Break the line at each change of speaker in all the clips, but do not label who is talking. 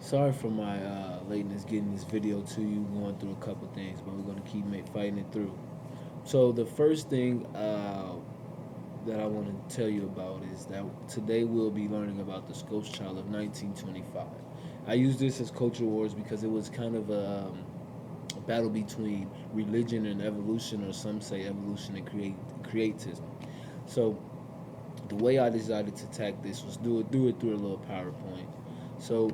Sorry for my lateness getting this video to you, going through a couple things, but we're going to keep fighting it through. So, the first thing that I want to tell you about is that today we'll be learning about the Scopes Child of 1925. I use this as culture wars because it was kind of a battle between religion and evolution, or some say evolution and creatism. So, the way I decided to attack this was do it through a little PowerPoint. So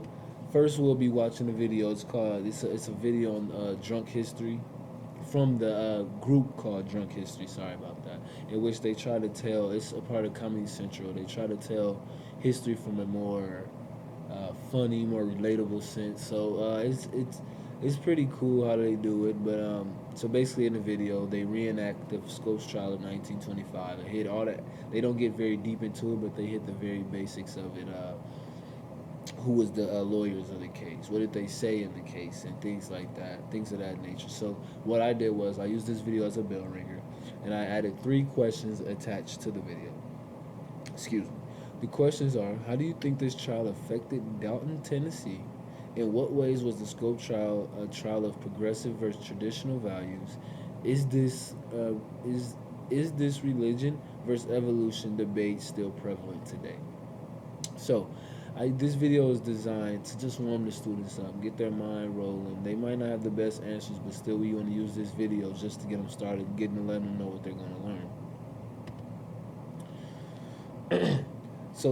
first we'll be watching a video. It's a video on drunk history from the group called Drunk History. Sorry about that. In which they try to tell, it's a part of Comedy Central. They try to tell history from a more funny, more relatable sense. So it's pretty cool how they do it. But so basically in the video they reenact the Scopes trial of 1925. They hit all that. They don't get very deep into it, but they hit the very basics of it. Who was the lawyers of the case? What did they say in the case? And things like that, things of that nature. So what I did was I used this video as a bell ringer, and I added 3 questions attached to the video. Excuse me. The questions are: how do you think this trial affected Dalton, Tennessee? In what ways was the Scope trial a trial of progressive versus traditional values? Is this uh, is is this religion versus evolution debate still prevalent today? So, this video is designed to just warm the students up, get their mind rolling. They might not have the best answers, but still, we want to use this video just to get them started, getting to let them know what they're going to learn. So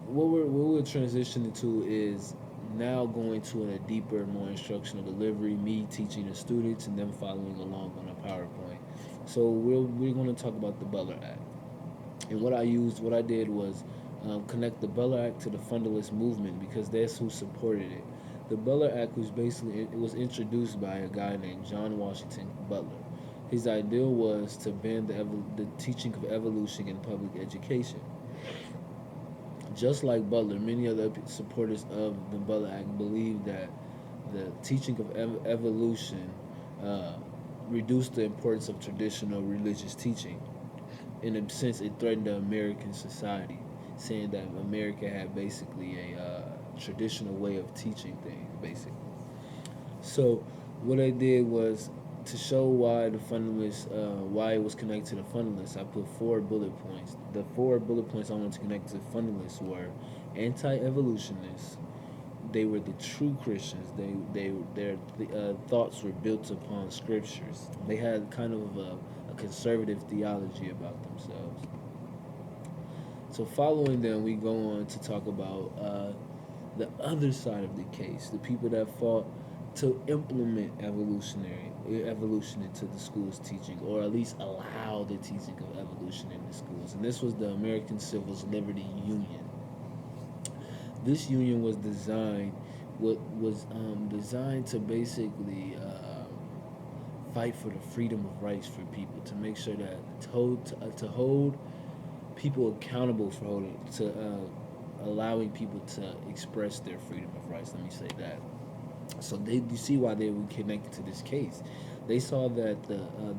what we're transitioning to is now going to a deeper, more instructional delivery. Me teaching the students and them following along on a PowerPoint. So we're going to talk about the Butler Act. And what I did was connect the Butler Act to the Fundamentalist movement because that's who supported it. The Butler Act was basically it was introduced by a guy named John Washington Butler. His ideal was to ban the teaching of evolution in public education. Just like Butler, many other supporters of the Butler Act believe that the teaching of evolution uh, reduced the importance of traditional religious teaching. In a sense, it threatened the American society, saying that America had basically a traditional way of teaching things, basically. So, what I did was to show why why it was connected to the fundamentalists. I put 4 bullet points. The 4 bullet points I wanted to connect to the fundamentalists were anti-evolutionists. They were the true Christians. Their thoughts were built upon scriptures. They had kind of a conservative theology about themselves. So following them, we go on to talk about the other side of the case, the people that fought to implement evolution into the school's teaching, or at least allow the teaching of evolution in the schools. And this was the American Civil Liberties Union. This union was designed to basically fight for the freedom of rights for people, to make sure that to hold people accountable for allowing people to express their freedom of rights. Let me say that. So you see why they were connected to this case. They saw that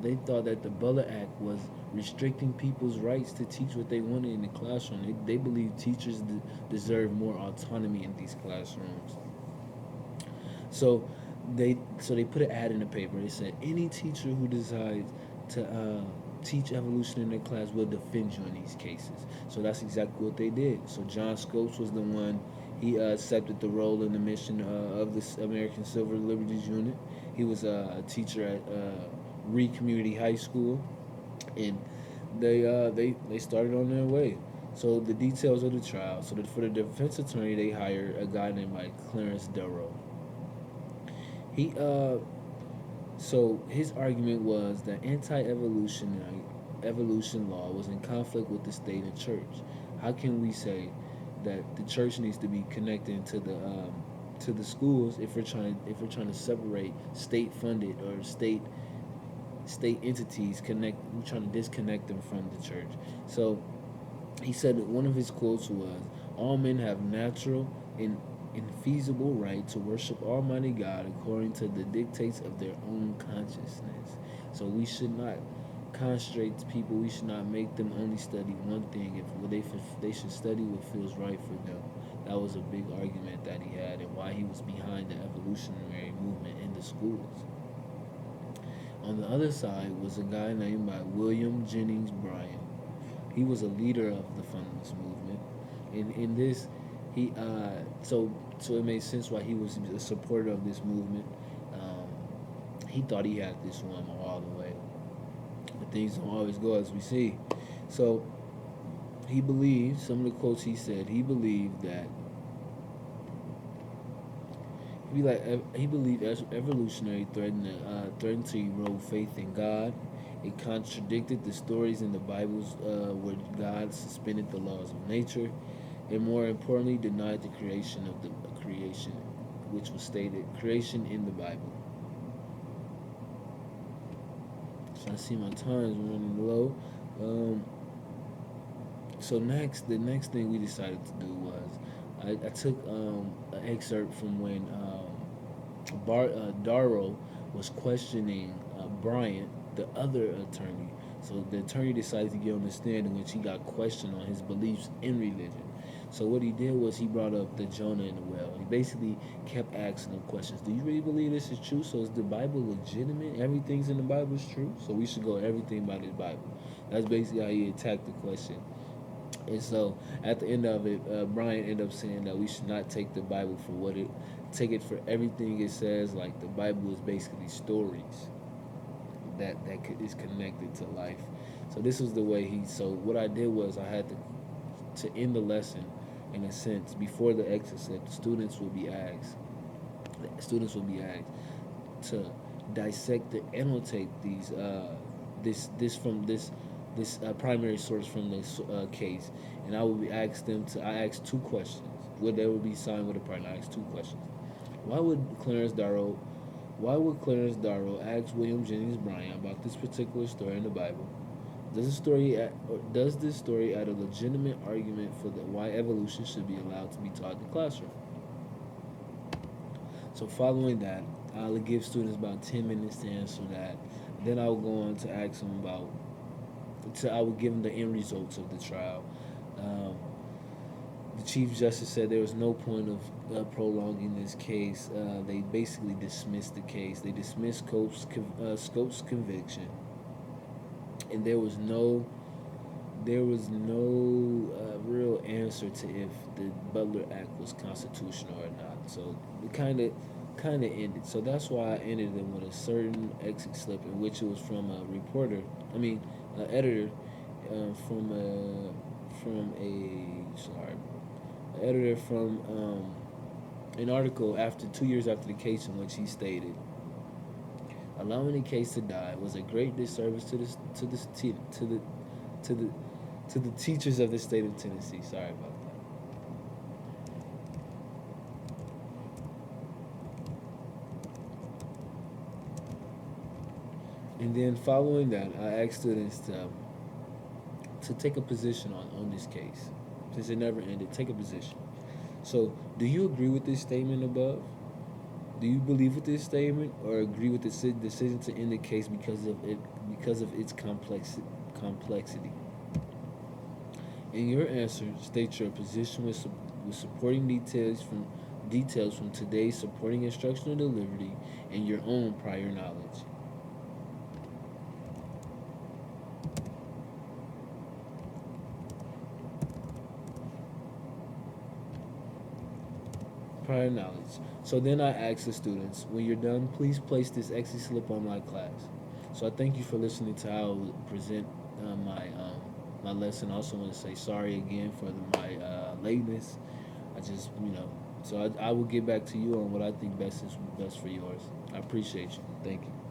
they thought that the Butler Act was restricting people's rights to teach what they wanted in the classroom. They believe teachers deserve more autonomy in these classrooms. So they put an ad in the paper. They said any teacher who decides to teach evolution in their class will defend you in these cases. So that's exactly what they did. So John Scopes was the one. He accepted the role in the mission of the American Civil Liberties Unit. He was a teacher at Reed Community High School, and they started on their way. So the details of the trial. So for the defense attorney, they hired a guy named like Clarence Darrow. He So his argument was that evolution law was in conflict with the state and church. How can we say that the church needs to be connected to the schools if we're trying to separate state funded or state entities we're trying to disconnect them from the church. So he said that one of his quotes was, "All men have natural and infeasible right to worship Almighty God according to the dictates of their own consciousness." So we should not constrain people. We should not make them only study one thing. If they should study what feels right for them. That was a big argument that he had, and why he was behind the evolutionary movement in the schools. On the other side was a guy named by William Jennings Bryan. He was a leader of the fundamentalist movement. In this, he so it made sense why he was a supporter of this movement. He thought he had this one all the way, but things don't always go as we see. So he believed, some of the quotes he said, he believed that he believed evolutionary threatened to erode faith in God. It contradicted the stories in the Bibles where God suspended the laws of nature, and more importantly, denied the creation of the creation, which was stated creation in the Bible. So I see my time is running low. Um, so the next thing we decided to do was I took an excerpt from when Darrow was questioning Bryant, the other attorney. So the attorney decided to get on the stand in which he got questioned on his beliefs in religion. So what he did was he brought up the Jonah in the well. He basically kept asking him questions. Do you really believe this is true? So is the Bible legitimate? Everything's in the Bible is true. So we should go everything by the Bible. That's basically how he attacked the question. And so at the end of it, Brian ended up saying that we should not take the Bible for what it, take it for everything it says. Like the Bible is basically stories is connected to life. So this was the way he. So what I did was I had to end the lesson, in a sense, before the exit slip. The students will be asked. Students will be asked to dissect and annotate these this from this primary source from this case, and I will be asked them to. I asked two questions. Would they would be signed with a partner? I asked two questions. Why would Clarence Darrow? Why would Clarence Darrow ask William Jennings Bryan about this particular story in the Bible? Does this story add a legitimate argument for why evolution should be allowed to be taught in the classroom? So following that, I'll give students about 10 minutes to answer that. Then I will go on to ask them about I would give them the end results of the trial. Um, the Chief Justice said there was no point of prolonging this case. They basically dismissed the case. They dismissed Scope's conviction, and there was no real answer to if the Butler Act was constitutional or not. So it kind of ended. So that's why I ended them with a certain exit slip in which it was from a reporter. I mean, an editor from a sorry, an editor from an article after 2 years after the case in which he stated, allowing the case to die was a great disservice to the to the teachers of the state of Tennessee. Sorry about that. And then following that, I asked students to take a position on this case. Since it never ended, take a position. So, do you agree with this statement above? Do you believe with this statement, or agree with the decision to end the case because of its complexity? In your answer, state your position with supporting details from today's supporting instructional delivery and your own prior knowledge. Prior knowledge. So then I ask the students, when you're done, please place this exit slip on my class. So I thank you for listening to how I present my lesson. I also want to say sorry again for my lateness. I just so I will get back to you on what I think best is best for yours. I appreciate you. Thank you.